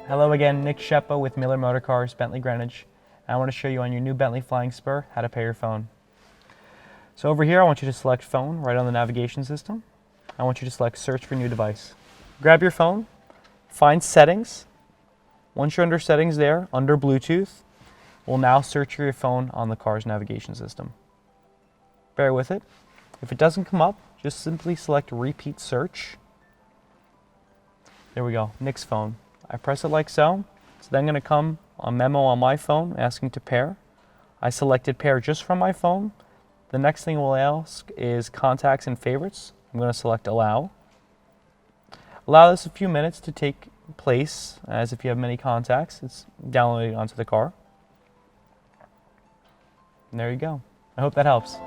Hello again, Nick Scheppa with Miller Motorcars, Bentley Greenwich. And I want to show you on your new Bentley Flying Spur how to pay your phone. So over here I want you to select phone right on the navigation system. I want you to select search for new device. Grab your phone, find settings. Once you're under settings there, under Bluetooth, we'll now search for your phone on the car's navigation system. Bear with it. If it doesn't come up, just simply select repeat search. There we go, Nick's phone. I press it like so. It's then going to come a memo on my phone asking to pair. I selected pair just from my phone. The next thing we'll ask is contacts and favorites. I'm going to select allow. Allow this a few minutes to take place, as if you have many contacts, it's downloading onto the car. And there you go. I hope that helps.